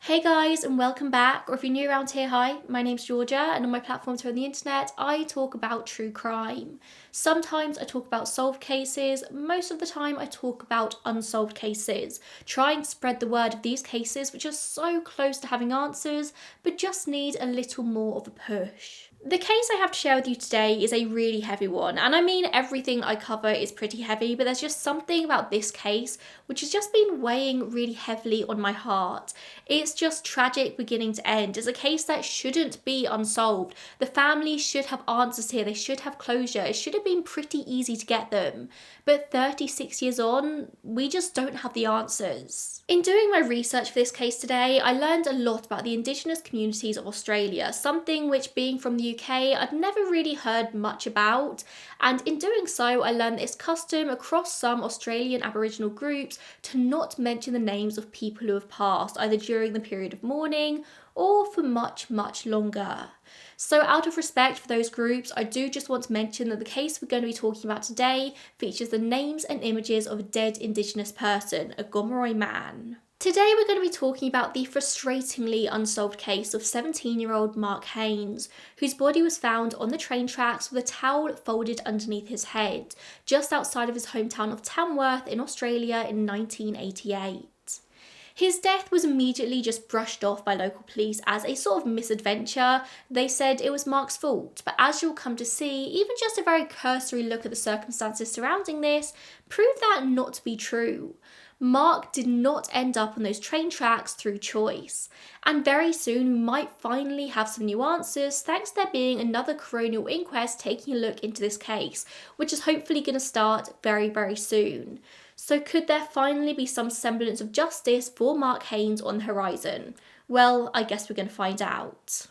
Hey guys, and welcome back, or if you're new around here, hi, my name's Georgia, and on my platforms here on the internet, I talk about true crime. Sometimes I talk about solved cases, most of the time I talk about unsolved cases, trying to spread the word of these cases which are so close to having answers, but just need a little more of a push. The case I have to share with you today is a really heavy one, and I mean everything I cover is pretty heavy, but there's just something about this case which has just been weighing really heavily on my heart. It's just tragic beginning to end. It's a case that shouldn't be unsolved. The family should have answers here, they should have closure, it should have been pretty easy to get them. But 36 years on, we just don't have the answers. In doing my research for this case today, I learned a lot about the Indigenous communities of Australia, something which, being from the UK, I'd never really heard much about. And in doing so, I learned that it's custom across some Australian Aboriginal groups to not mention the names of people who have passed, either during the period of mourning or for much, much longer. So out of respect for those groups, I do just want to mention that the case we're going to be talking about today features the names and images of a dead Indigenous person, a Gomeroi man. Today we're going to be talking about the frustratingly unsolved case of 17-year-old Mark Haines, whose body was found on the train tracks with a towel folded underneath his head, just outside of his hometown of Tamworth in Australia in 1988. His death was immediately just brushed off by local police as a sort of misadventure. They said it was Mark's fault, but as you'll come to see, even just a very cursory look at the circumstances surrounding this proved that not to be true. Mark did not end up on those train tracks through choice, and very soon we might finally have some new answers thanks to there being another coronial inquest taking a look into this case, which is hopefully going to start very, very soon. So could there finally be some semblance of justice for Mark Haines on the horizon? Well, I guess we're going to find out.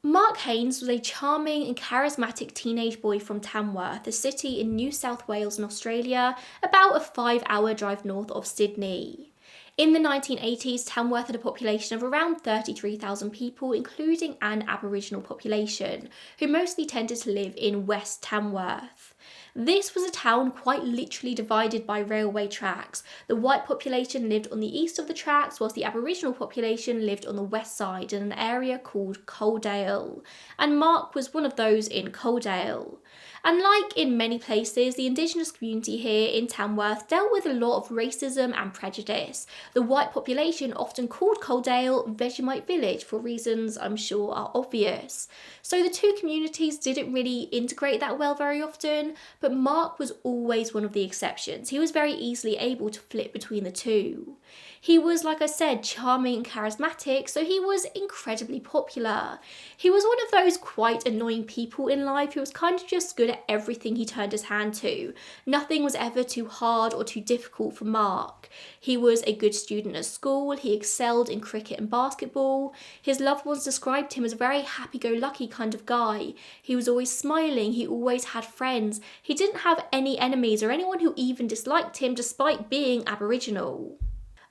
Mark Haines was a charming and charismatic teenage boy from Tamworth, a city in New South Wales in Australia, about a 5-hour drive north of Sydney. In the 1980s, Tamworth had a population of around 33,000 people, including an Aboriginal population, who mostly tended to live in West Tamworth. This was a town quite literally divided by railway tracks. The white population lived on the east of the tracks, whilst the Aboriginal population lived on the west side in an area called Coaldale. And Mark was one of those in Coaldale. And like in many places, the Indigenous community here in Tamworth dealt with a lot of racism and prejudice. The white population often called Coaldale Vegemite Village for reasons I'm sure are obvious. So the two communities didn't really integrate that well very often, but Mark was always one of the exceptions. He was very easily able to flip between the two. He was, like I said, charming and charismatic, so he was incredibly popular. He was one of those quite annoying people in life who was kind of just good at everything he turned his hand to. Nothing was ever too hard or too difficult for Mark. He was a good student at school, he excelled in cricket and basketball. His loved ones described him as a very happy-go-lucky kind of guy. He was always smiling, he always had friends. He didn't have any enemies or anyone who even disliked him despite being Aboriginal.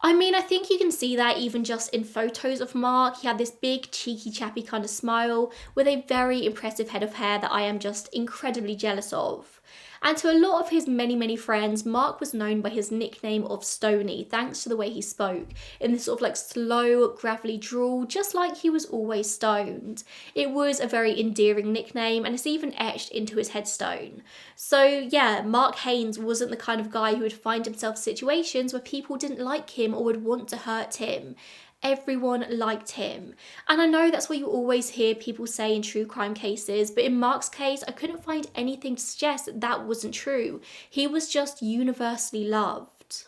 I mean, I think you can see that even just in photos of Mark. He had this big, cheeky, chappy kind of smile with a very impressive head of hair that I am just incredibly jealous of. And to a lot of his many, many friends, Mark was known by his nickname of Stony, thanks to the way he spoke, in this sort of like slow, gravelly drawl, just like he was always stoned. It was a very endearing nickname, and it's even etched into his headstone. So yeah, Mark Haines wasn't the kind of guy who would find himself in situations where people didn't like him or would want to hurt him. Everyone liked him. And I know that's what you always hear people say in true crime cases, but in Mark's case, I couldn't find anything to suggest that that wasn't true. He was just universally loved.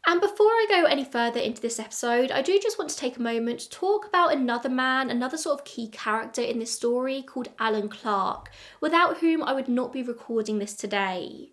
And before I go any further into this episode, I do just want to take a moment to talk about another man, another sort of key character in this story called Alan Clark, without whom I would not be recording this today.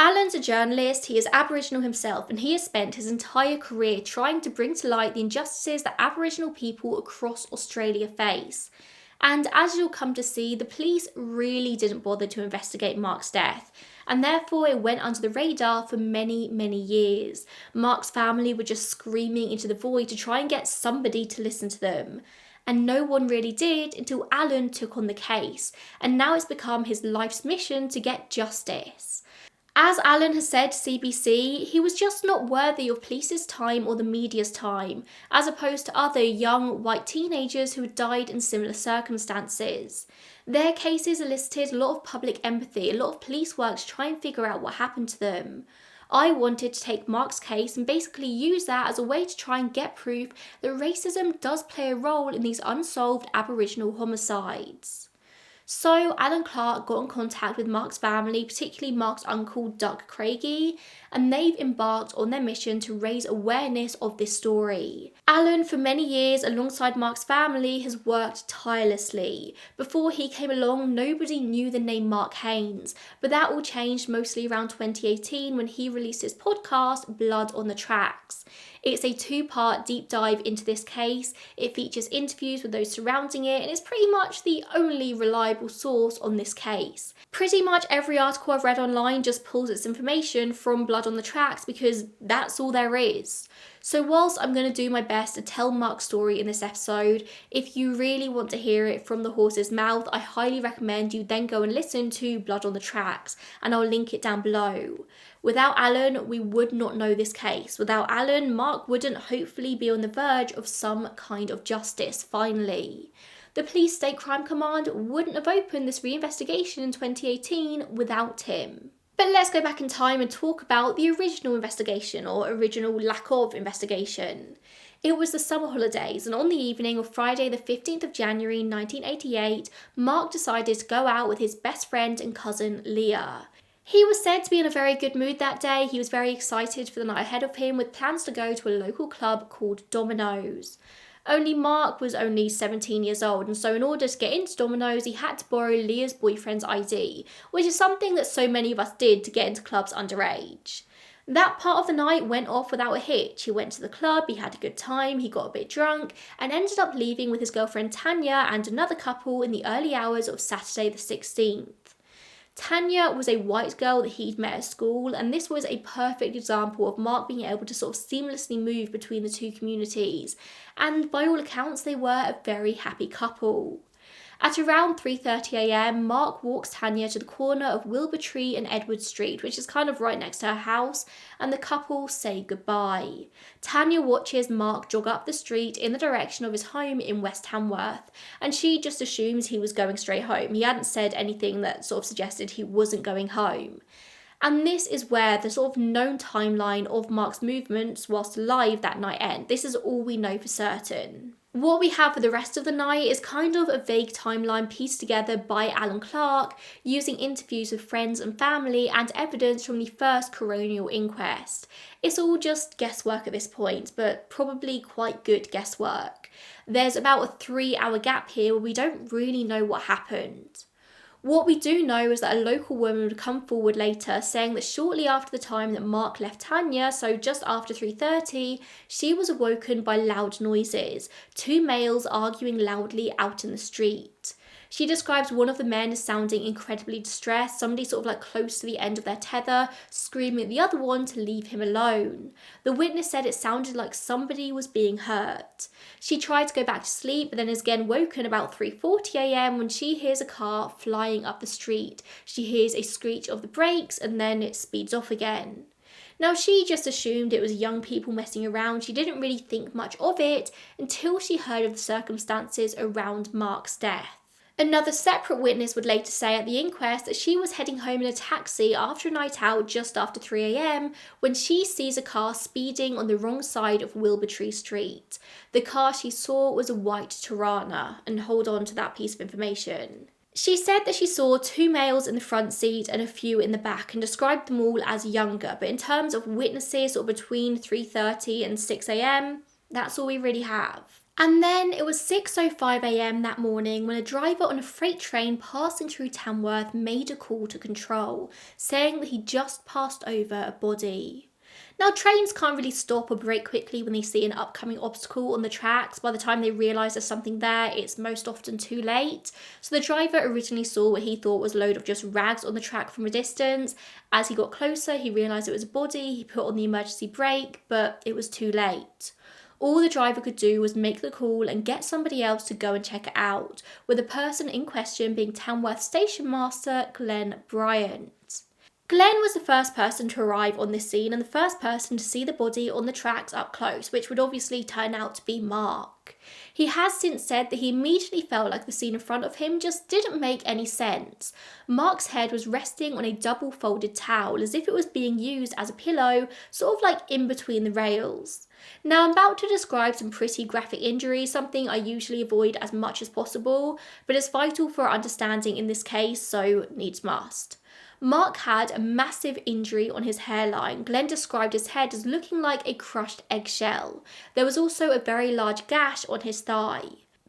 Alan's a journalist, he is Aboriginal himself, and he has spent his entire career trying to bring to light the injustices that Aboriginal people across Australia face. And as you'll come to see, the police really didn't bother to investigate Mark's death, and therefore it went under the radar for many, many years. Mark's family were just screaming into the void to try and get somebody to listen to them. And no one really did until Alan took on the case, and now it's become his life's mission to get justice. As Alan has said to CBC, he was just not worthy of police's time or the media's time, as opposed to other young white teenagers who had died in similar circumstances. Their cases elicited a lot of public empathy, a lot of police work to try and figure out what happened to them. I wanted to take Mark's case and basically use that as a way to try and get proof that racism does play a role in these unsolved Aboriginal homicides. So Alan Clark got in contact with Mark's family, particularly Mark's uncle Doug Craigie, and they've embarked on their mission to raise awareness of this story. Alan, for many years, alongside Mark's family, has worked tirelessly. Before he came along, nobody knew the name Mark Haines, but that all changed mostly around 2018 when he released his podcast, Blood on the Tracks. It's a 2-part deep dive into this case. It features interviews with those surrounding it, and it's pretty much the only reliable source on this case. Pretty much every article I've read online just pulls its information from Blood on the Tracks because that's all there is. So whilst I'm going to do my best to tell Mark's story in this episode, if you really want to hear it from the horse's mouth, I highly recommend you then go and listen to Blood on the Tracks, and I'll link it down below. Without Alan, we would not know this case. Without Alan, Mark wouldn't hopefully be on the verge of some kind of justice, finally. The Police State Crime Command wouldn't have opened this reinvestigation in 2018 without him. But let's go back in time and talk about the original investigation, or original lack of investigation. It was the summer holidays, and on the evening of Friday the 15th of January 1988, Mark decided to go out with his best friend and cousin Leah. He was said to be in a very good mood that day. He was very excited for the night ahead of him, with plans to go to a local club called Domino's. Only Mark was only 17 years old, and so in order to get into Domino's, he had to borrow Leah's boyfriend's ID, which is something that so many of us did to get into clubs underage. That part of the night went off without a hitch. He went to the club, he had a good time, he got a bit drunk, and ended up leaving with his girlfriend Tanya and another couple in the early hours of Saturday the 16th. Tanya was a white girl that he'd met at school, and this was a perfect example of Mark being able to sort of seamlessly move between the two communities, and by all accounts they were a very happy couple. At around 3:30am, Mark walks Tanya to the corner of Wilbur Tree and Edward Street, which is kind of right next to her house, and the couple say goodbye. Tanya watches Mark jog up the street in the direction of his home in West Hamworth, and she just assumes he was going straight home. He hadn't said anything that sort of suggested he wasn't going home. And this is where the sort of known timeline of Mark's movements whilst alive that night end. This is all we know for certain. What we have for the rest of the night is kind of a vague timeline pieced together by Alan Clark, using interviews with friends and family and evidence from the first coronial inquest. It's all just guesswork at this point, but probably quite good guesswork. There's about a 3-hour gap here where we don't really know what happened. What we do know is that a local woman would come forward later saying that shortly after the time that Mark left Tanya, so just after 3:30, she was awoken by loud noises, 2 males arguing loudly out in the street. She describes one of the men as sounding incredibly distressed, somebody sort of like close to the end of their tether, screaming at the other one to leave him alone. The witness said it sounded like somebody was being hurt. She tried to go back to sleep, but then is again woken about 3:40am when she hears a car flying up the street. She hears a screech of the brakes and then it speeds off again. Now, she just assumed it was young people messing around. She didn't really think much of it until she heard of the circumstances around Mark's death. Another separate witness would later say at the inquest that she was heading home in a taxi after a night out just after 3am when she sees a car speeding on the wrong side of Wilbur Tree Street. The car she saw was a white Tirana, and hold on to that piece of information. She said that she saw 2 males in the front seat and a few in the back, and described them all as younger, but in terms of witnesses or between 3:30 and 6am, that's all we really have. And then it was 6:05am that morning when a driver on a freight train passing through Tamworth made a call to control, saying that he just passed over a body. Now, trains can't really stop or brake quickly when they see an upcoming obstacle on the tracks. By the time they realise there's something there, it's most often too late. So the driver originally saw what he thought was a load of just rags on the track from a distance. As he got closer, he realised it was a body. He put on the emergency brake, but it was too late. All the driver could do was make the call and get somebody else to go and check it out, with the person in question being Tamworth Station Master Glenn Bryant. Glenn was the first person to arrive on this scene and the first person to see the body on the tracks up close, which would obviously turn out to be Mark. He has since said that he immediately felt like the scene in front of him just didn't make any sense. Mark's head was resting on a double folded towel as if it was being used as a pillow, sort of like in between the rails. Now I'm about to describe some pretty graphic injuries, something I usually avoid as much as possible, but it's vital for our understanding in this case, so needs must. Mark had a massive injury on his hairline. Glenn described his head as looking like a crushed eggshell. There was also a very large gash on his thigh.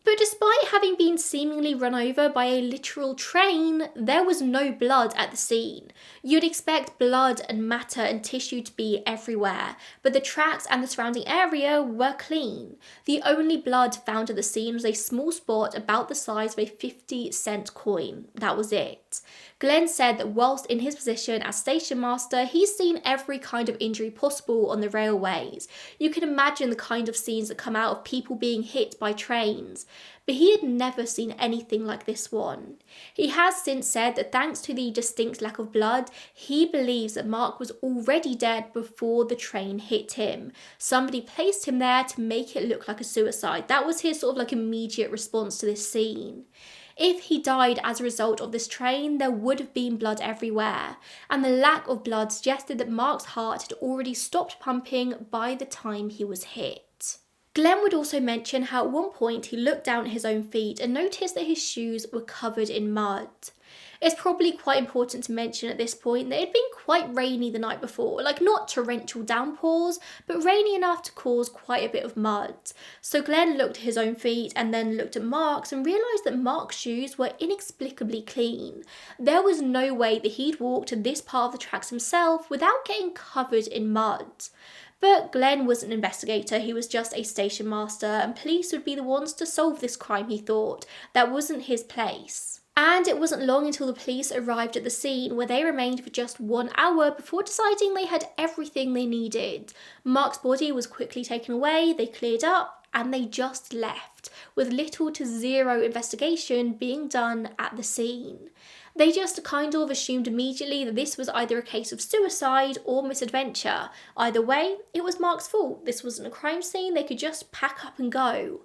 But despite having been seemingly run over by a literal train, there was no blood at the scene. You'd expect blood and matter and tissue to be everywhere, but the tracks and the surrounding area were clean. The only blood found at the scene was a small spot about the size of a 50-cent coin. That was it. Glenn said that whilst in his position as station master, he's seen every kind of injury possible on the railways. You can imagine the kind of scenes that come out of people being hit by trains. But he had never seen anything like this one. He has since said that thanks to the distinct lack of blood, he believes that Mark was already dead before the train hit him. Somebody placed him there to make it look like a suicide. That was his sort of like immediate response to this scene. If he died as a result of this train, there would have been blood everywhere, and the lack of blood suggested that Mark's heart had already stopped pumping by the time he was hit. Glenn would also mention how at one point he looked down at his own feet and noticed that his shoes were covered in mud. It's probably quite important to mention at this point that it had been quite rainy the night before, like not torrential downpours, but rainy enough to cause quite a bit of mud. So Glenn looked at his own feet and then looked at Mark's and realised that Mark's shoes were inexplicably clean. There was no way that he'd walked to this part of the tracks himself without getting covered in mud. But Glenn was an investigator, he was just a station master, and police would be the ones to solve this crime, he thought. That wasn't his place. And it wasn't long until the police arrived at the scene, where they remained for just 1 hour before deciding they had everything they needed. Mark's body was quickly taken away, they cleared up, and they just left, with little to zero investigation being done at the scene. They just kind of assumed immediately that this was either a case of suicide or misadventure. Either way, it was Mark's fault. This wasn't a crime scene, they could just pack up and go.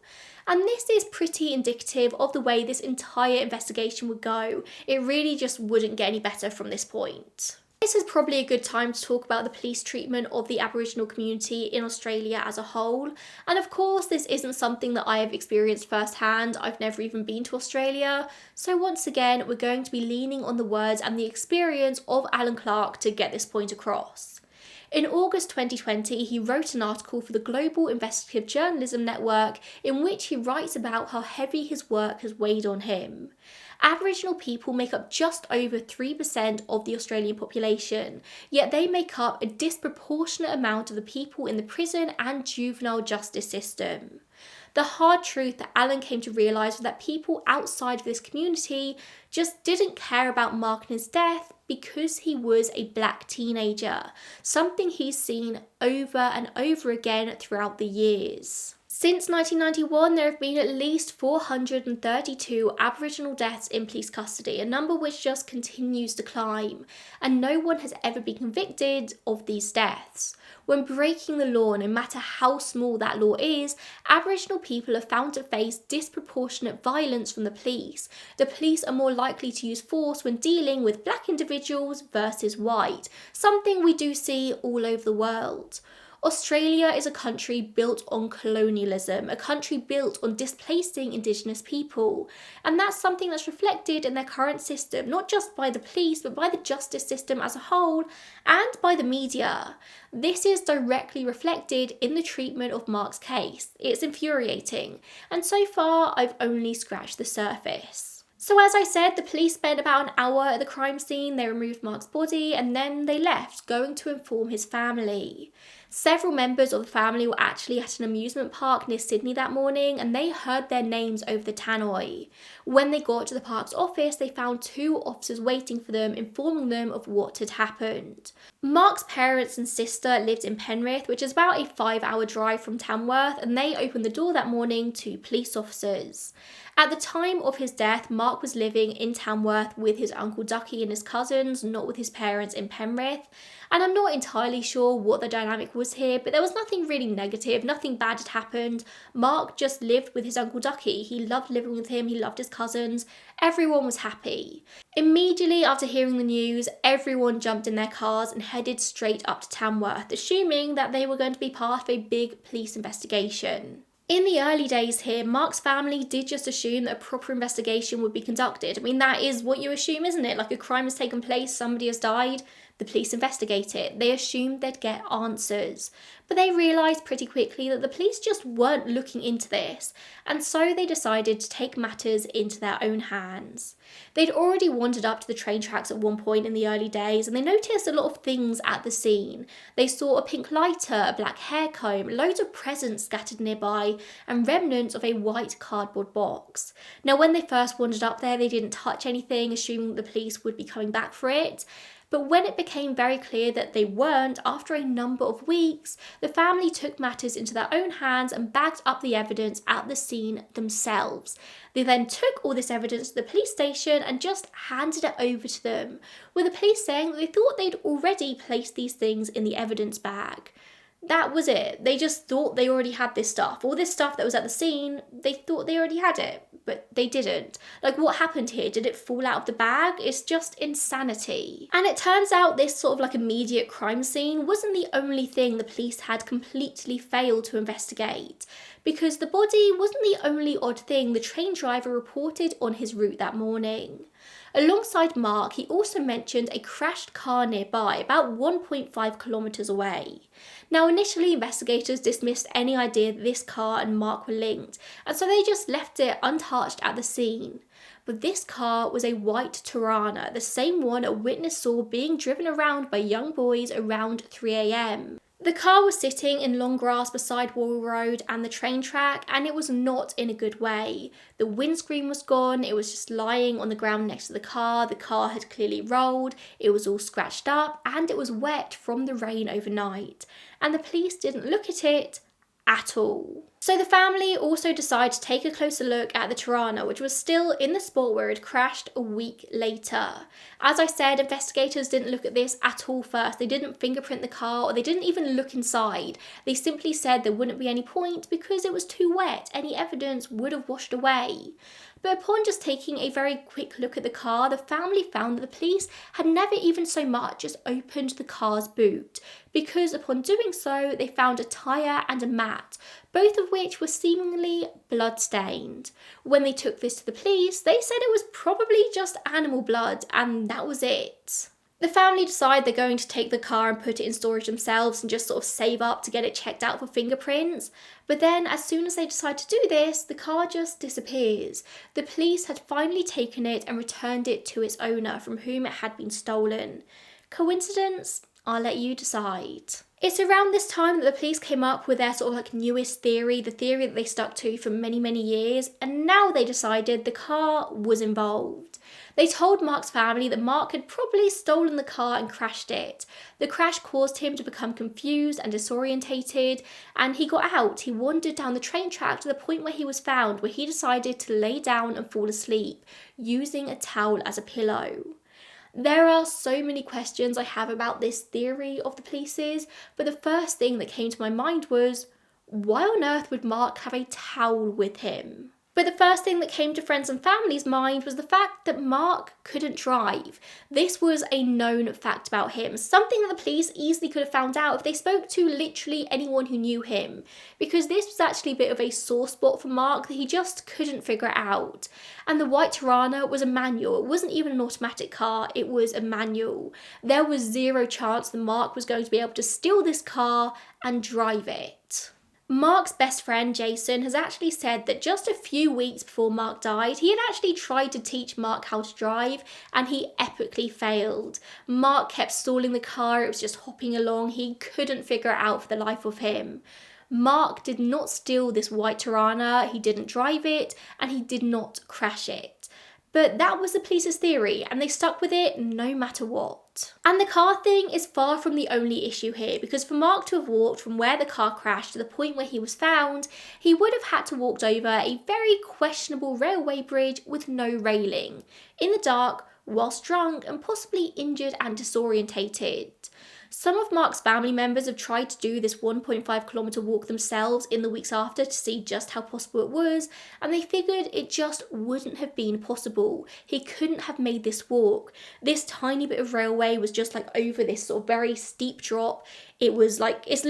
And this is pretty indicative of the way this entire investigation would go. It really just wouldn't get any better from this point. This is probably a good time to talk about the police treatment of the Aboriginal community in Australia as a whole. And of course, this isn't something that I have experienced firsthand. I've never even been to Australia. So once again, we're going to be leaning on the words and the experience of Alan Clark to get this point across. In August 2020, he wrote an article for the Global Investigative Journalism Network in which he writes about how heavy his work has weighed on him. Aboriginal people make up just over 3% of the Australian population, yet they make up a disproportionate amount of the people in the prison and juvenile justice system. The hard truth that Alan came to realise was that people outside of this community just didn't care about Mark and his death because he was a black teenager, something he's seen over and over again throughout the years. Since 1991, there have been at least 432 Aboriginal deaths in police custody, a number which just continues to climb, and no one has ever been convicted of these deaths. When breaking the law, no matter how small that law is, Aboriginal people are found to face disproportionate violence from the police. The police are more likely to use force when dealing with black individuals versus white, something we do see all over the world. Australia is a country built on colonialism, a country built on displacing Indigenous people, and that's something that's reflected in their current system, not just by the police, but by the justice system as a whole, and by the media. This is directly reflected in the treatment of Mark's case. It's infuriating, and so far I've only scratched the surface. So as I said, the police spent about an hour at the crime scene, they removed Mark's body, and then they left, going to inform his family. Several members of the family were actually at an amusement park near Sydney that morning, and they heard their names over the tannoy. When they got to the park's office, they found 2 officers waiting for them, informing them of what had happened. Mark's parents and sister lived in Penrith, which is about a 5-hour drive from Tamworth, and they opened the door that morning to police officers. At the time of his death, Mark was living in Tamworth with his uncle Ducky and his cousins, not with his parents in Penrith. And I'm not entirely sure what the dynamic was here, but there was nothing really negative, nothing bad had happened. Mark just lived with his uncle Ducky. He loved living with him, he loved his cousins. Everyone was happy. Immediately after hearing the news, everyone jumped in their cars and headed straight up to Tamworth, assuming that they were going to be part of a big police investigation. In the early days here, Mark's family did just assume that a proper investigation would be conducted. I mean, that is what you assume, isn't it? Like, a crime has taken place, somebody has died, the police investigate it. They assumed they'd get answers. But they realised pretty quickly that the police just weren't looking into this, and so they decided to take matters into their own hands. They'd already wandered up to the train tracks at one point in the early days, and they noticed a lot of things at the scene. They saw a pink lighter, a black hair comb, loads of presents scattered nearby, and remnants of a white cardboard box. Now, when they first wandered up there, they didn't touch anything, assuming the police would be coming back for it. But when it became very clear that they weren't, after a number of weeks, the family took matters into their own hands and bagged up the evidence at the scene themselves. They then took all this evidence to the police station and just handed it over to them, with the police saying that they thought they'd already placed these things in the evidence bag. That was it. They just thought they already had this stuff. All this stuff that was at the scene, they thought they already had it, but they didn't. Like, what happened here? Did it fall out of the bag? It's just insanity. And it turns out this sort of like immediate crime scene wasn't the only thing the police had completely failed to investigate, because the body wasn't the only odd thing the train driver reported on his route that morning. Alongside Mark, he also mentioned a crashed car nearby, about 1.5 kilometres away. Now, initially, investigators dismissed any idea that this car and Mark were linked, and so they just left it untouched at the scene. But this car was a white Tirana, the same one a witness saw being driven around by young boys around 3 a.m. The car was sitting in long grass beside Wall Road and the train track, and it was not in a good way. The windscreen was gone, it was just lying on the ground next to the car had clearly rolled, it was all scratched up, and it was wet from the rain overnight. And the police didn't look at it at all. So the family also decided to take a closer look at the Tirana, which was still in the spot where it crashed a week later. As I said, investigators didn't look at this at all first. They didn't fingerprint the car, or they didn't even look inside. They simply said there wouldn't be any point because it was too wet. Any evidence would have washed away. But upon just taking a very quick look at the car, the family found that the police had never even so much as opened the car's boot, because upon doing so, they found a tyre and a mat, both of which were seemingly blood-stained. When they took this to the police, they said it was probably just animal blood, and that was it. The family decide they're going to take the car and put it in storage themselves and just sort of save up to get it checked out for fingerprints. But then, as soon as they decide to do this, the car just disappears. The police had finally taken it and returned it to its owner, from whom it had been stolen. Coincidence? I'll let you decide. It's around this time that the police came up with their sort of like newest theory, the theory that they stuck to for many, many years, and now they decided the car was involved. They told Mark's family that Mark had probably stolen the car and crashed it. The crash caused him to become confused and disorientated, and he got out. He wandered down the train track to the point where he was found, where he decided to lay down and fall asleep, using a towel as a pillow. There are so many questions I have about this theory of the police's, but the first thing that came to my mind was, why on earth would Mark have a towel with him? But the first thing that came to friends and family's mind was the fact that Mark couldn't drive. This was a known fact about him, something that the police easily could have found out if they spoke to literally anyone who knew him, because this was actually a bit of a sore spot for Mark that he just couldn't figure out. And the white Tirana was a manual. It wasn't even an automatic car, it was a manual. There was zero chance that Mark was going to be able to steal this car and drive it. Mark's best friend Jason has actually said that just a few weeks before Mark died, he had actually tried to teach Mark how to drive and he epically failed. Mark kept stalling the car, it was just hopping along, he couldn't figure it out for the life of him. Mark did not steal this white Tirana, he didn't drive it, and he did not crash it. But that was the police's theory, and they stuck with it no matter what. And the car thing is far from the only issue here, because for Mark to have walked from where the car crashed to the point where he was found, he would have had to walk over a very questionable railway bridge with no railing, in the dark, whilst drunk and possibly injured and disorientated. Some of Mark's family members have tried to do this 1.5 kilometre walk themselves in the weeks after to see just how possible it was, and they figured it just wouldn't have been possible. He couldn't have made this walk. This tiny bit of railway was just like over this sort of very steep drop. It was like, it's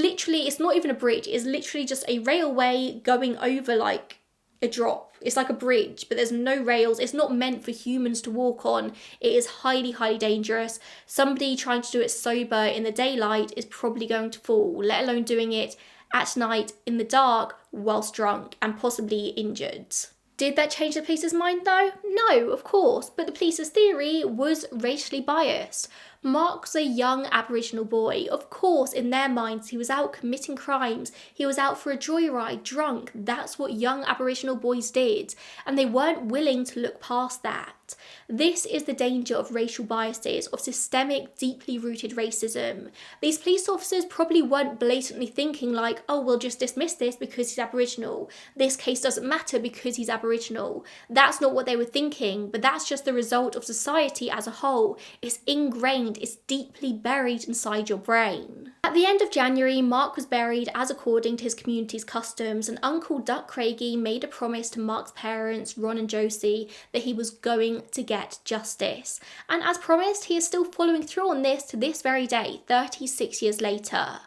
not even a bridge, it's literally just a railway going over like a drop. It's like a bridge, but there's no rails. It's not meant for humans to walk on. It is highly, highly dangerous. Somebody trying to do it sober in the daylight is probably going to fall, let alone doing it at night in the dark whilst drunk and possibly injured. Did that change the police's mind though? No, of course, but the police's theory was racially biased. Mark was a young Aboriginal boy. Of course, in their minds, he was out committing crimes. He was out for a joyride, drunk. That's what young Aboriginal boys did. And they weren't willing to look past that. This is the danger of racial biases, of systemic, deeply rooted racism. These police officers probably weren't blatantly thinking like, oh, we'll just dismiss this because he's Aboriginal. This case doesn't matter because he's Aboriginal. That's not what they were thinking, but that's just the result of society as a whole. It's ingrained, it's deeply buried inside your brain. At the end of January, Mark was buried as according to his community's customs, and Uncle Duck Craigie made a promise to Mark's parents, Ron and Josie, that he was going to get justice. And as promised, he is still following through on this to this very day, 36 years later.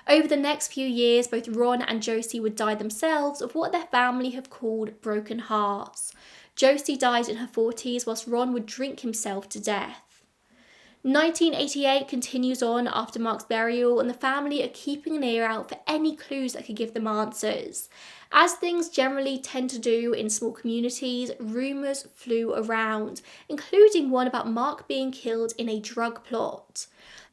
Over the next few years, both Ron and Josie would die themselves of what their family have called broken hearts. Josie died in her 40s, whilst Ron would drink himself to death. 1988 continues on after Mark's burial, and the family are keeping an ear out for any clues that could give them answers. As things generally tend to do in small communities, rumours flew around, including one about Mark being killed in a drug plot.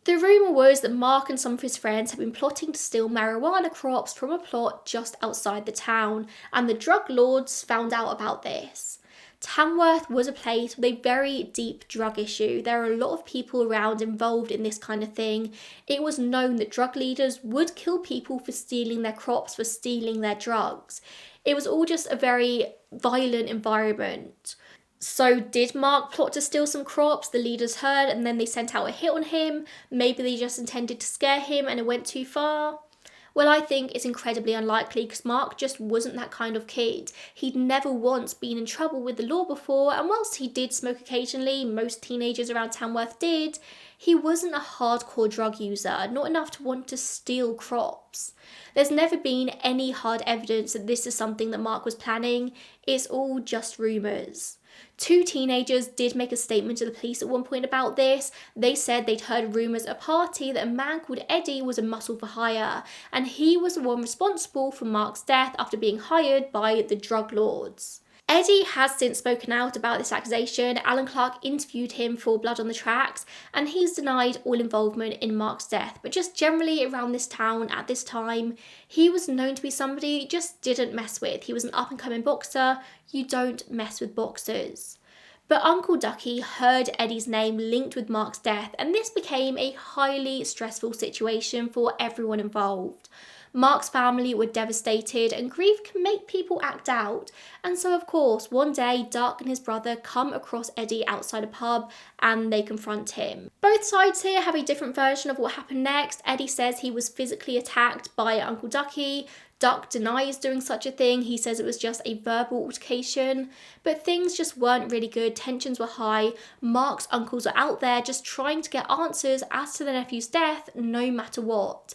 The rumour was that Mark and some of his friends had been plotting to steal marijuana crops from a plot just outside the town, and the drug lords found out about this. Tamworth was a place with a very deep drug issue. There are a lot of people around involved in this kind of thing. It was known that drug leaders would kill people for stealing their crops, for stealing their drugs. It was all just a very violent environment. So did Mark plot to steal some crops? The leaders heard and then they sent out a hit on him. Maybe they just intended to scare him and it went too far. Well, I think it's incredibly unlikely because Mark just wasn't that kind of kid. He'd never once been in trouble with the law before, and whilst he did smoke occasionally, most teenagers around Tamworth did, he wasn't a hardcore drug user, not enough to want to steal crops. There's never been any hard evidence that this is something that Mark was planning. It's all just rumours. 2 teenagers did make a statement to the police at one point about this. They said they'd heard rumours at a party that a man called Eddie was a muscle for hire, and he was the one responsible for Mark's death after being hired by the drug lords. Eddie has since spoken out about this accusation. Alan Clark interviewed him for Blood on the Tracks, and he's denied all involvement in Mark's death. But just generally around this town at this time, he was known to be somebody you just didn't mess with. He was an up-and-coming boxer. You don't mess with boxers. But Uncle Ducky heard Eddie's name linked with Mark's death, and this became a highly stressful situation for everyone involved. Mark's family were devastated, and grief can make people act out. And so, of course, one day, Duck and his brother come across Eddie outside a pub and they confront him. Both sides here have a different version of what happened next. Eddie says he was physically attacked by Uncle Ducky. Duck denies doing such a thing. He says it was just a verbal altercation. But things just weren't really good. Tensions were high. Mark's uncles were out there just trying to get answers as to their nephew's death, no matter what.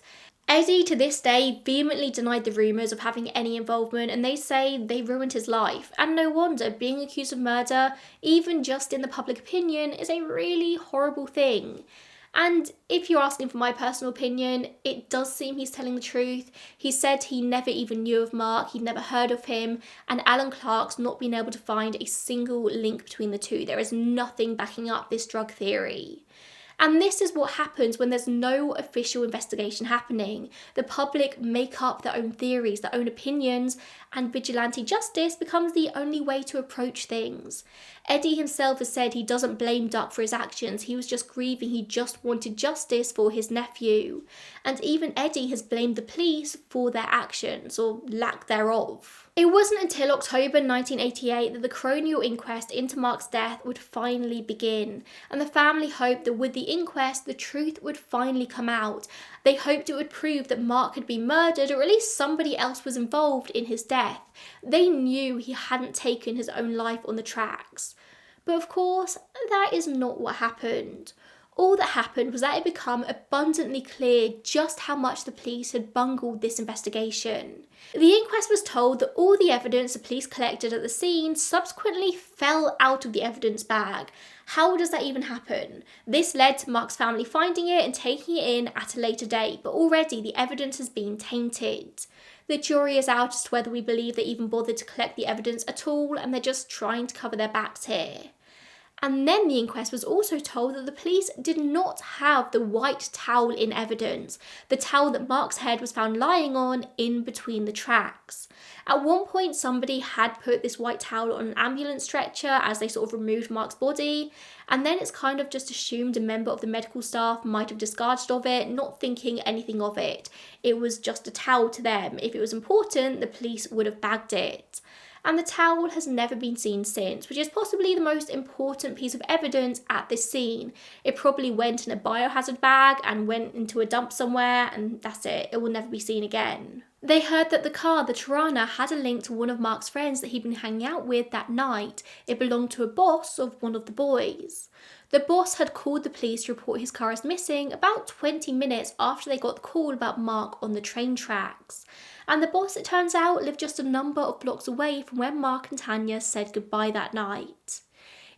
Eddie, to this day, vehemently denied the rumours of having any involvement, and they say they ruined his life. And no wonder, being accused of murder, even just in the public opinion, is a really horrible thing. And if you're asking for my personal opinion, it does seem he's telling the truth. He said he never even knew of Mark, he'd never heard of him, and Alan Clark's not been able to find a single link between the two. There is nothing backing up this drug theory. And this is what happens when there's no official investigation happening. The public make up their own theories, their own opinions, and vigilante justice becomes the only way to approach things. Eddie himself has said he doesn't blame Duck for his actions, he was just grieving, he just wanted justice for his nephew. And even Eddie has blamed the police for their actions, or lack thereof. It wasn't until October 1988 that the coronial inquest into Mark's death would finally begin, and the family hoped that with the inquest the truth would finally come out. They hoped it would prove that Mark had been murdered, or at least somebody else was involved in his death. They knew he hadn't taken his own life on the tracks. But of course, that is not what happened. All that happened was that it became abundantly clear just how much the police had bungled this investigation. The inquest was told that all the evidence the police collected at the scene subsequently fell out of the evidence bag. How does that even happen? This led to Mark's family finding it and taking it in at a later date, but already the evidence has been tainted. The jury is out as to whether we believe they even bothered to collect the evidence at all, and they're just trying to cover their backs here. And then the inquest was also told that the police did not have the white towel in evidence, the towel that Mark's head was found lying on in between the tracks. At one point, somebody had put this white towel on an ambulance stretcher as they sort of removed Mark's body, and then it's kind of just assumed a member of the medical staff might have discarded of it, not thinking anything of it. It was just a towel to them. If it was important, the police would have bagged it. And the towel has never been seen since, which is possibly the most important piece of evidence at this scene. It probably went in a biohazard bag and went into a dump somewhere, and that's it. It will never be seen again. They heard that the car, the Tirana, had a link to one of Mark's friends that he'd been hanging out with that night. It belonged to a boss of one of the boys. The boss had called the police to report his car as missing about 20 minutes after they got the call about Mark on the train tracks. And the boss, it turns out, lived just a number of blocks away from where Mark and Tanya said goodbye that night.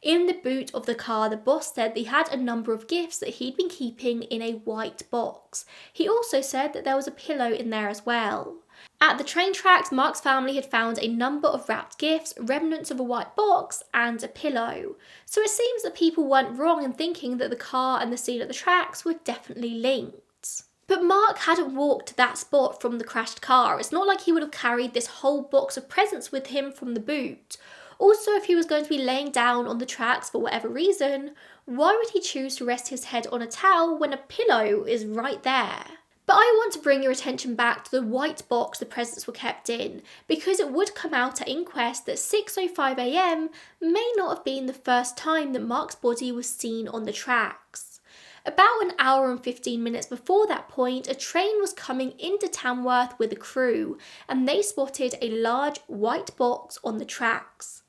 In the boot of the car, the boss said that he had a number of gifts that he'd been keeping in a white box. He also said that there was a pillow in there as well. At the train tracks, Mark's family had found a number of wrapped gifts, remnants of a white box, and a pillow. So it seems that people weren't wrong in thinking that the car and the scene at the tracks were definitely linked. But Mark hadn't walked to that spot from the crashed car. It's not like he would have carried this whole box of presents with him from the boot. Also, if he was going to be laying down on the tracks for whatever reason, why would he choose to rest his head on a towel when a pillow is right there? But I want to bring your attention back to the white box the presents were kept in, because it would come out at inquest that 6:05 AM may not have been the first time that Mark's body was seen on the tracks. About an hour and 15 minutes before that point, a train was coming into Tamworth with a crew, and they spotted a large white box on the tracks.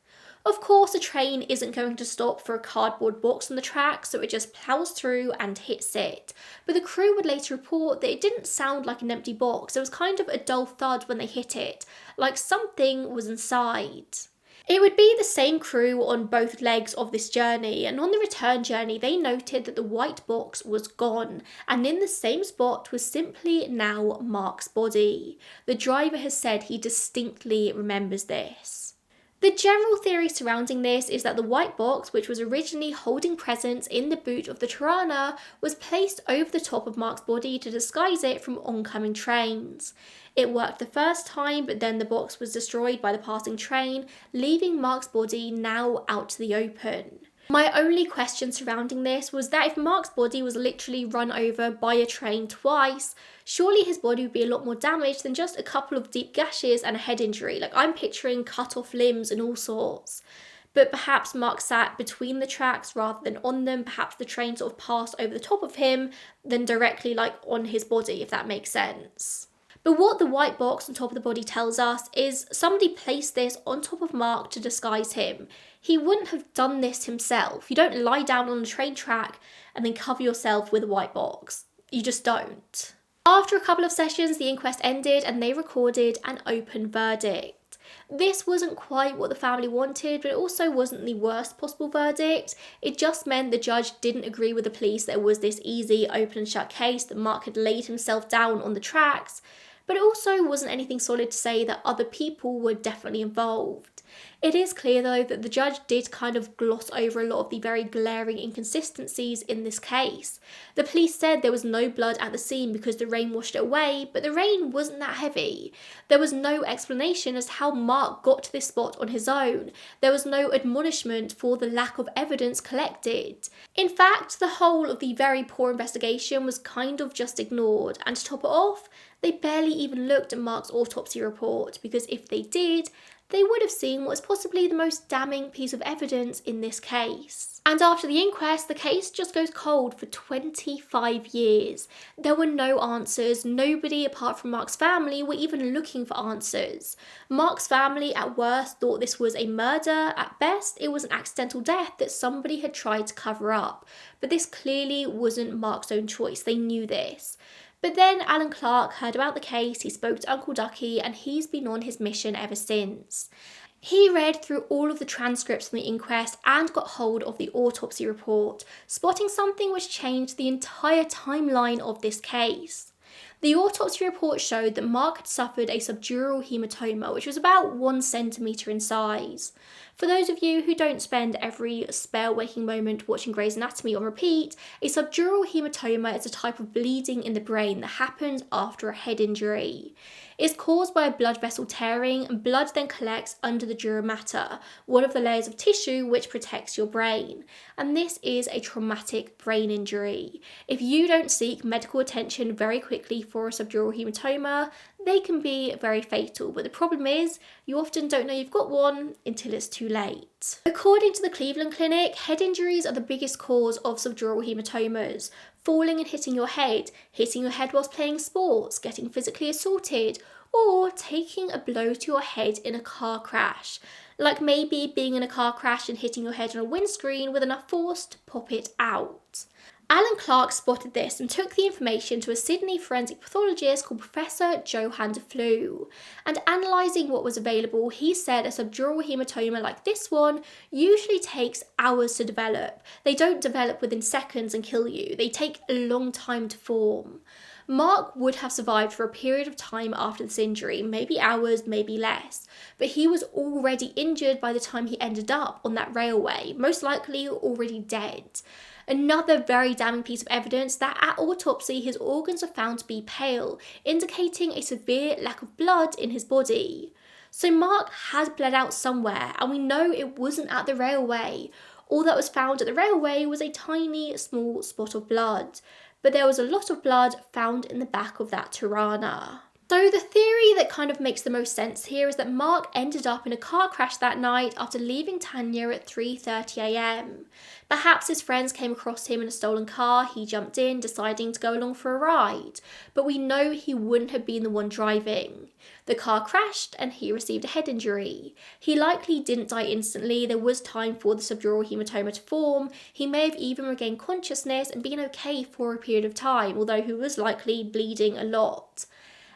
Of course, the train isn't going to stop for a cardboard box on the track, so it just plows through and hits it. But the crew would later report that it didn't sound like an empty box. It was kind of a dull thud when they hit it, like something was inside. It would be the same crew on both legs of this journey, and on the return journey they noted that the white box was gone, and in the same spot was simply now Mark's body. The driver has said he distinctly remembers this. The general theory surrounding this is that the white box, which was originally holding presents in the boot of the Tirana, was placed over the top of Mark's body to disguise it from oncoming trains. It worked the first time, but then the box was destroyed by the passing train, leaving Mark's body now out to the open. My only question surrounding this was that if Mark's body was literally run over by a train twice, surely his body would be a lot more damaged than just a couple of deep gashes and a head injury. Like, I'm picturing cut off limbs and all sorts. But perhaps Mark sat between the tracks rather than on them. Perhaps the train sort of passed over the top of him than directly on his body, if that makes sense. But what the white box on top of the body tells us is somebody placed this on top of Mark to disguise him. He wouldn't have done this himself. You don't lie down on a train track and then cover yourself with a white box. You just don't. After a couple of sessions, the inquest ended and they recorded an open verdict. This wasn't quite what the family wanted, but it also wasn't the worst possible verdict. It just meant the judge didn't agree with the police that it was this easy, open and shut case, that Mark had laid himself down on the tracks, but it also wasn't anything solid to say that other people were definitely involved. It is clear though that the judge did kind of gloss over a lot of the very glaring inconsistencies in this case. The police said there was no blood at the scene because the rain washed it away, but the rain wasn't that heavy. There was no explanation as to how Mark got to this spot on his own. There was no admonishment for the lack of evidence collected. In fact, the whole of the very poor investigation was kind of just ignored, and to top it off, they barely even looked at Mark's autopsy report, because if they did, they would have seen what was possibly the most damning piece of evidence in this case. And after the inquest, the case just goes cold for 25 years. There were no answers. Nobody apart from Mark's family were even looking for answers. Mark's family at worst thought this was a murder. At best, it was an accidental death that somebody had tried to cover up. But this clearly wasn't Mark's own choice. They knew this. But then Alan Clark heard about the case, he spoke to Uncle Ducky, and he's been on his mission ever since. He read through all of the transcripts from the inquest and got hold of the autopsy report, spotting something which changed the entire timeline of this case. The autopsy report showed that Mark had suffered a subdural hematoma, which was about 1 centimetre in size. For those of you who don't spend every spare waking moment watching Grey's Anatomy on repeat, a subdural hematoma is a type of bleeding in the brain that happens after a head injury. It's caused by a blood vessel tearing, and blood then collects under the dura mater, one of the layers of tissue which protects your brain. And this is a traumatic brain injury. If you don't seek medical attention very quickly for a subdural hematoma, they can be very fatal, but the problem is you often don't know you've got one until it's too late. According to the Cleveland Clinic, head injuries are the biggest cause of subdural hematomas. Falling and hitting your head whilst playing sports, getting physically assaulted, or taking a blow to your head in a car crash. Like maybe being in a car crash and hitting your head on a windscreen with enough force to pop it out. Alan Clark spotted this and took the information to a Sydney forensic pathologist called Professor Johan de Flue. And analysing what was available, he said a subdural hematoma like this one usually takes hours to develop. They don't develop within seconds and kill you. They take a long time to form. Mark would have survived for a period of time after this injury, maybe hours, maybe less, but he was already injured by the time he ended up on that railway, most likely already dead. Another very damning piece of evidence that at autopsy his organs were found to be pale, indicating a severe lack of blood in his body. So Mark had bled out somewhere, and we know it wasn't at the railway. All that was found at the railway was a tiny small spot of blood, but there was a lot of blood found in the back of that Tirana. So the theory that kind of makes the most sense here is that Mark ended up in a car crash that night after leaving Tanya at 3:30 a.m. Perhaps his friends came across him in a stolen car, he jumped in, deciding to go along for a ride, but we know he wouldn't have been the one driving. The car crashed and he received a head injury. He likely didn't die instantly, there was time for the subdural hematoma to form, he may have even regained consciousness and been okay for a period of time, although he was likely bleeding a lot.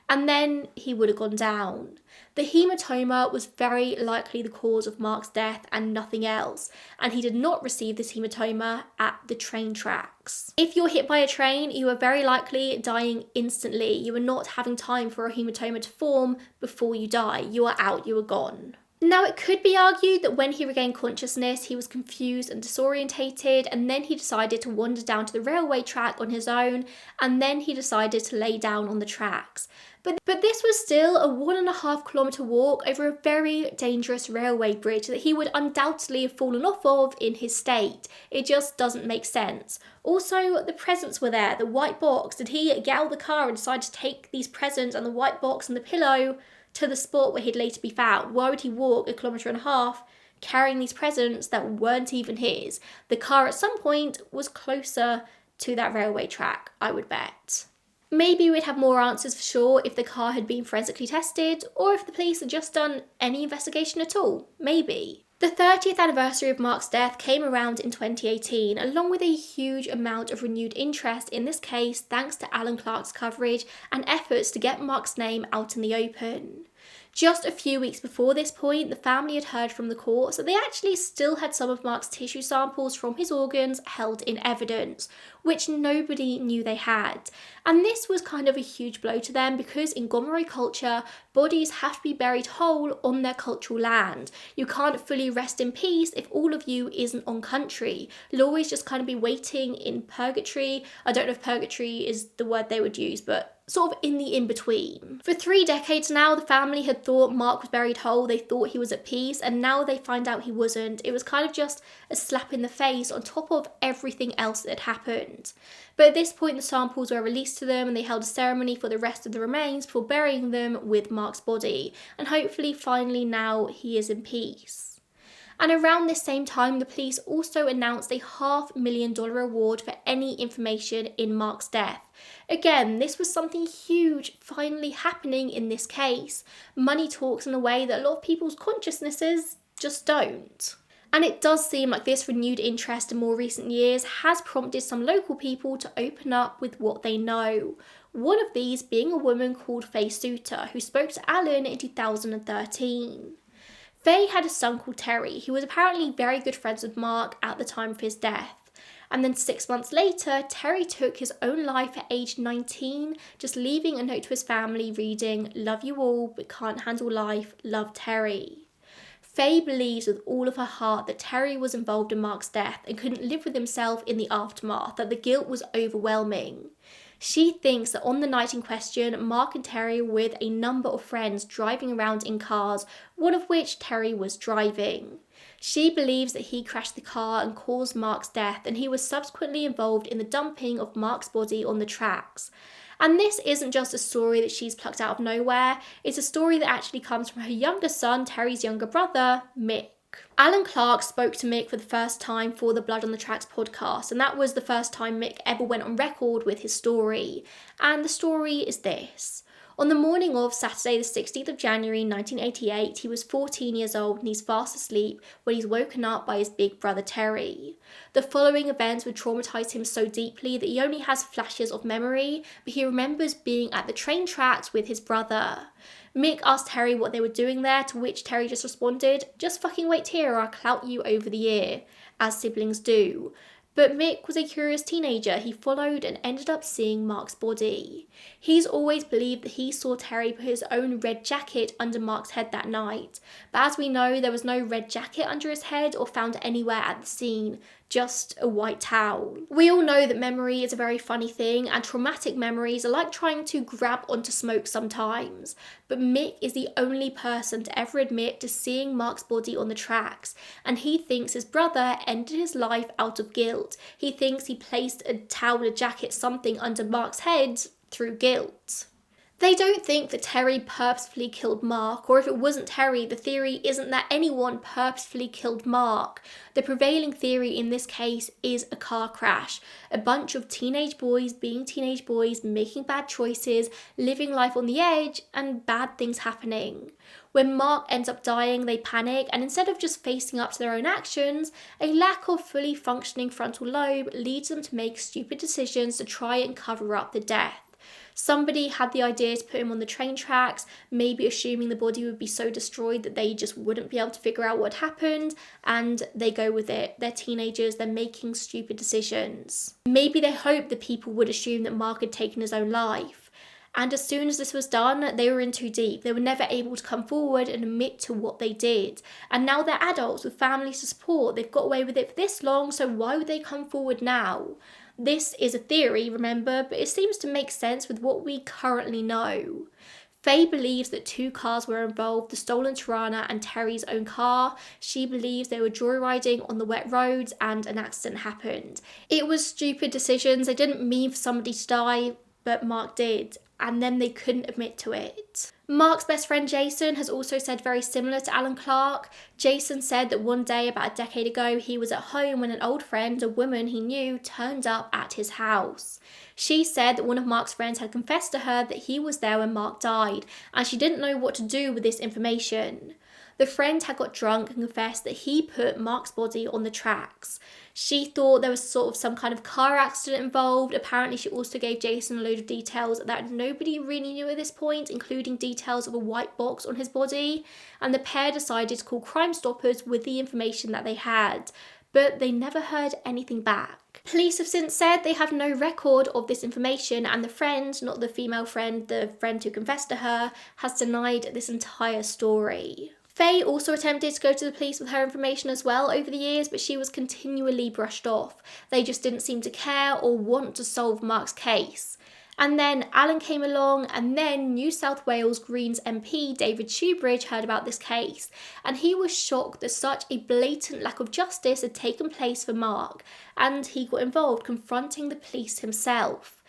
And then he would have gone down. The hematoma was very likely the cause of Mark's death and nothing else, and he did not receive this hematoma at the train tracks. If you're hit by a train, you are very likely dying instantly. You are not having time for a hematoma to form before you die. You are out, you are gone. Now, it could be argued that when he regained consciousness, he was confused and disorientated, and then he decided to wander down to the railway track on his own, and then he decided to lay down on the tracks. But this was still a 1.5 kilometre walk over a very dangerous railway bridge that he would undoubtedly have fallen off of in his state. It just doesn't make sense. Also, the presents were there, the white box. Did he get out of the car and decide to take these presents and the white box and the pillow to the spot where he'd later be found? Why would he walk 1.5 kilometres carrying these presents that weren't even his? The car at some point was closer to that railway track, I would bet. Maybe we'd have more answers for sure if the car had been forensically tested, or if the police had just done any investigation at all. Maybe. The 30th anniversary of Mark's death came around in 2018, along with a huge amount of renewed interest in this case thanks to Alan Clark's coverage and efforts to get Mark's name out in the open. Just a few weeks before this point, the family had heard from the courts that they actually still had some of Mark's tissue samples from his organs held in evidence, which nobody knew they had. And this was kind of a huge blow to them because in Gomeroi culture, bodies have to be buried whole on their cultural land. You can't fully rest in peace if all of you isn't on country. You'll always just kind of be waiting in purgatory. I don't know if purgatory is the word they would use, but sort of in the in-between. For 3 decades now, the family had thought Mark was buried whole, they thought he was at peace, and now they find out he wasn't. It was kind of just a slap in the face on top of everything else that had happened. But at this point, the samples were released to them and they held a ceremony for the rest of the remains before burying them with Mark's body. And hopefully, finally now, he is in peace. And around this same time, the police also announced a $500,000 reward for any information in Mark's death. Again, this was something huge finally happening in this case. Money talks in a way that a lot of people's consciousnesses just don't. And it does seem like this renewed interest in more recent years has prompted some local people to open up with what they know. One of these being a woman called Faye Suter, who spoke to Alan in 2013. Faye had a son called Terry, who was apparently very good friends with Mark at the time of his death. And then 6 months later, Terry took his own life at age 19, just leaving a note to his family reading, "Love you all, but can't handle life, love Terry." Faye believes with all of her heart that Terry was involved in Mark's death and couldn't live with himself in the aftermath, that the guilt was overwhelming. She thinks that on the night in question, Mark and Terry were with a number of friends driving around in cars, one of which Terry was driving. She believes that he crashed the car and caused Mark's death, and he was subsequently involved in the dumping of Mark's body on the tracks. And this isn't just a story that she's plucked out of nowhere, it's a story that actually comes from her younger son, Terry's younger brother, Mick. Alan Clark spoke to Mick for the first time for the Blood on the Tracks podcast, and that was the first time Mick ever went on record with his story. And the story is this. On the morning of Saturday the 16th of January 1988, he was 14 years old and he's fast asleep when he's woken up by his big brother Terry. The following events would traumatise him so deeply that he only has flashes of memory, but he remembers being at the train tracks with his brother. Mick asked Terry what they were doing there, to which Terry just responded, "Just fucking wait here or I'll clout you over the ear," as siblings do. But Mick was a curious teenager. He followed and ended up seeing Mark's body. He's always believed that he saw Terry put his own red jacket under Mark's head that night. But as we know, there was no red jacket under his head or found anywhere at the scene, just a white towel. We all know that memory is a very funny thing, and traumatic memories are like trying to grab onto smoke sometimes. But Mick is the only person to ever admit to seeing Mark's body on the tracks, and he thinks his brother ended his life out of guilt. He thinks he placed a towel, a jacket, something under Mark's head through guilt. They don't think that Terry purposefully killed Mark, or if it wasn't Terry, the theory isn't that anyone purposefully killed Mark. The prevailing theory in this case is a car crash. A bunch of teenage boys being teenage boys, making bad choices, living life on the edge, and bad things happening. When Mark ends up dying, they panic, and instead of just facing up to their own actions, a lack of fully functioning frontal lobe leads them to make stupid decisions to try and cover up the death. Somebody had the idea to put him on the train tracks, maybe assuming the body would be so destroyed that they just wouldn't be able to figure out what happened, and they go with it. They're teenagers, they're making stupid decisions. Maybe they hoped that people would assume that Mark had taken his own life. And as soon as this was done, they were in too deep. They were never able to come forward and admit to what they did. And now they're adults with families to support. They've got away with it for this long, so why would they come forward now? This is a theory, remember, but it seems to make sense with what we currently know. Faye believes that 2 cars were involved, the stolen Tirana and Terry's own car. She believes they were joyriding on the wet roads and an accident happened. It was stupid decisions. They didn't mean for somebody to die, but Mark did, and then they couldn't admit to it. Mark's best friend Jason has also said very similar to Alan Clark. Jason said that one day about a decade ago he was at home when an old friend, a woman he knew, turned up at his house. She said that one of Mark's friends had confessed to her that he was there when Mark died, and she didn't know what to do with this information. The friend had got drunk and confessed that he put Mark's body on the tracks. She thought there was sort of some kind of car accident involved. Apparently, she also gave Jason a load of details that nobody really knew at this point, including details of a white box on his body. And the pair decided to call Crime Stoppers with the information that they had, but they never heard anything back. Police have since said they have no record of this information, and the friend, not the female friend, the friend who confessed to her, has denied this entire story. Faye also attempted to go to the police with her information as well over the years, but she was continually brushed off. They just didn't seem to care or want to solve Mark's case. And then Alan came along, and then New South Wales Greens MP David Shoebridge heard about this case, and he was shocked that such a blatant lack of justice had taken place for Mark, and he got involved, confronting the police himself.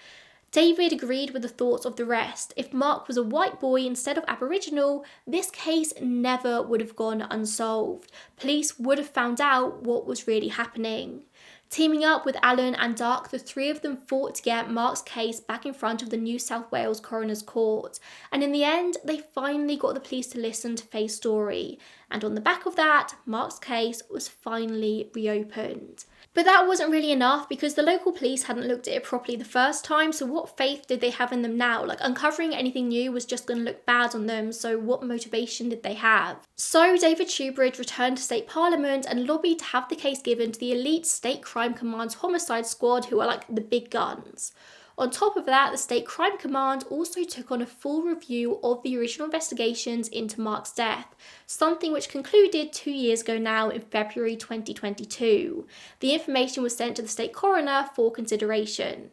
David agreed with the thoughts of the rest. If Mark was a white boy instead of Aboriginal, this case never would have gone unsolved. Police would have found out what was really happening. Teaming up with Alan and Dark, the three of them fought to get Mark's case back in front of the New South Wales Coroner's Court. And in the end, they finally got the police to listen to Faye's story. And on the back of that, Mark's case was finally reopened. But that wasn't really enough, because the local police hadn't looked at it properly the first time, so what faith did they have in them now? Like, uncovering anything new was just going to look bad on them, so what motivation did they have? So David Shoebridge returned to State Parliament and lobbied to have the case given to the elite State Crime Command's homicide squad, who are like the big guns. On top of that, the State Crime Command also took on a full review of the original investigations into Mark's death, something which concluded 2 years ago now in February 2022. The information was sent to the State Coroner for consideration.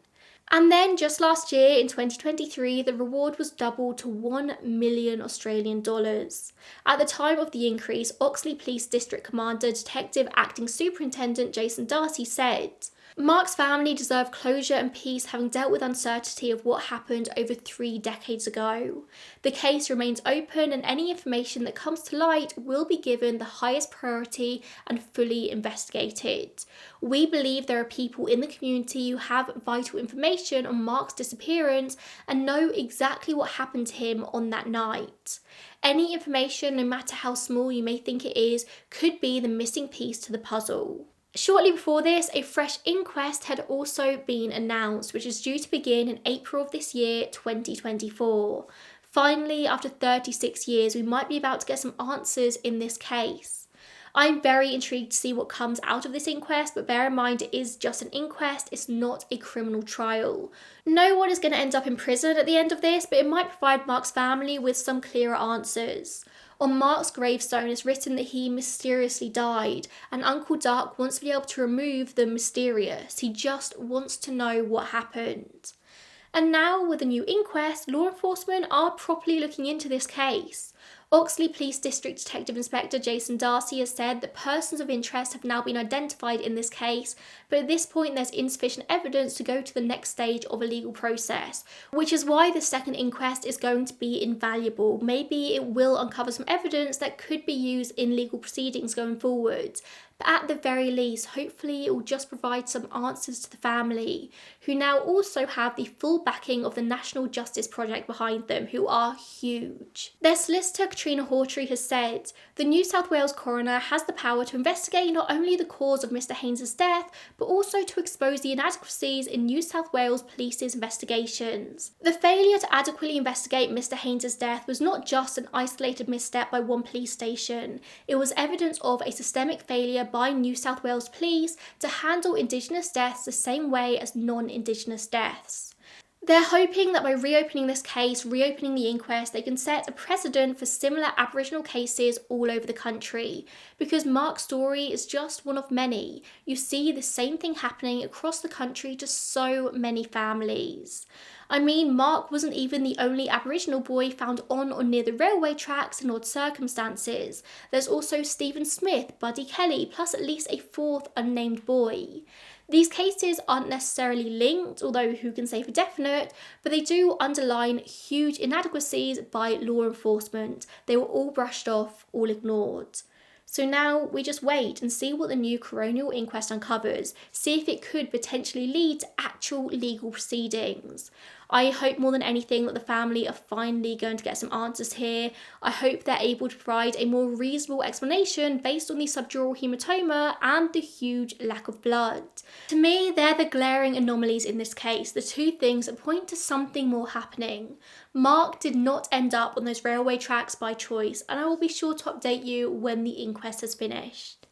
And then just last year in 2023, the reward was doubled to $1 million Australian dollars. At the time of the increase, Oxley Police District Commander Detective Acting Superintendent Jason Darcy said, "Mark's family deserve closure and peace, having dealt with uncertainty of what happened over 3 decades ago. The case remains open, and any information that comes to light will be given the highest priority and fully investigated. We believe there are people in the community who have vital information on Mark's disappearance and know exactly what happened to him on that night. Any information, no matter how small you may think it is, could be the missing piece to the puzzle." Shortly before this, a fresh inquest had also been announced, which is due to begin in April of this year, 2024. Finally, after 36 years, we might be about to get some answers in this case. I'm very intrigued to see what comes out of this inquest, but bear in mind it is just an inquest, it's not a criminal trial. No one is going to end up in prison at the end of this, but it might provide Mark's family with some clearer answers. On Mark's gravestone is written that he mysteriously died, and Uncle Duck wants to be able to remove the mysterious. He just wants to know what happened. And now, with a new inquest, law enforcement are properly looking into this case. Oxley Police District Detective Inspector Jason Darcy has said that persons of interest have now been identified in this case, but at this point there's insufficient evidence to go to the next stage of a legal process, which is why the second inquest is going to be invaluable. Maybe it will uncover some evidence that could be used in legal proceedings going forward. But at the very least, hopefully it will just provide some answers to the family, who now also have the full backing of the National Justice Project behind them, who are huge. Their solicitor, Katrina Hawtrey, has said, "The New South Wales coroner has the power to investigate not only the cause of Mr. Haines' death, but also to expose the inadequacies in New South Wales Police's investigations. The failure to adequately investigate Mr. Haines' death was not just an isolated misstep by one police station. It was evidence of a systemic failure by New South Wales Police to handle Indigenous deaths the same way as non-Indigenous deaths." They're hoping that by reopening this case, reopening the inquest, they can set a precedent for similar Aboriginal cases all over the country. Because Mark's story is just one of many. You see the same thing happening across the country to so many families. I mean, Mark wasn't even the only Aboriginal boy found on or near the railway tracks in odd circumstances. There's also Stephen Smith, Buddy Kelly, plus at least a fourth unnamed boy. These cases aren't necessarily linked, although who can say for definite, but they do underline huge inadequacies by law enforcement. They were all brushed off, all ignored. So now we just wait and see what the new coronial inquest uncovers, see if it could potentially lead to actual legal proceedings. I hope more than anything that the family are finally going to get some answers here. I hope they're able to provide a more reasonable explanation based on the subdural hematoma and the huge lack of blood. To me, they're the glaring anomalies in this case, the two things that point to something more happening. Mark did not end up on those railway tracks by choice, and I will be sure to update you when the inquest has finished.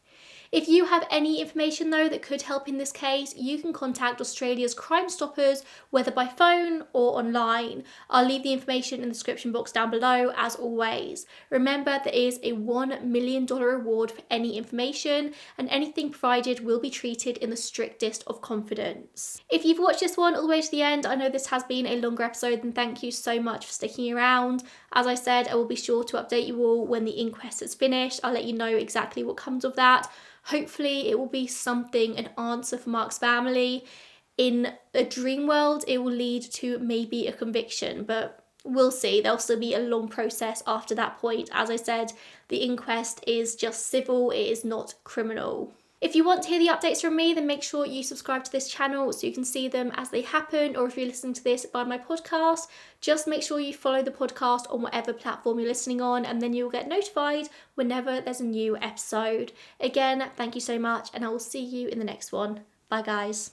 If you have any information though that could help in this case, you can contact Australia's Crime Stoppers, whether by phone or online. I'll leave the information in the description box down below as always. Remember, there is a $1 million reward for any information, and anything provided will be treated in the strictest of confidence. If you've watched this one all the way to the end, I know this has been a longer episode, then thank you so much for sticking around. As I said, I will be sure to update you all when the inquest is finished. I'll let you know exactly what comes of that. Hopefully it will be something, an answer for Mark's family. In a dream world, it will lead to maybe a conviction, but we'll see. There'll still be a long process after that point. As I said, the inquest is just civil, it is not criminal. If you want to hear the updates from me, then make sure you subscribe to this channel so you can see them as they happen, or if you're listening to this by my podcast, just make sure you follow the podcast on whatever platform you're listening on, and then you'll get notified whenever there's a new episode. Again, thank you so much, and I will see you in the next one. Bye guys.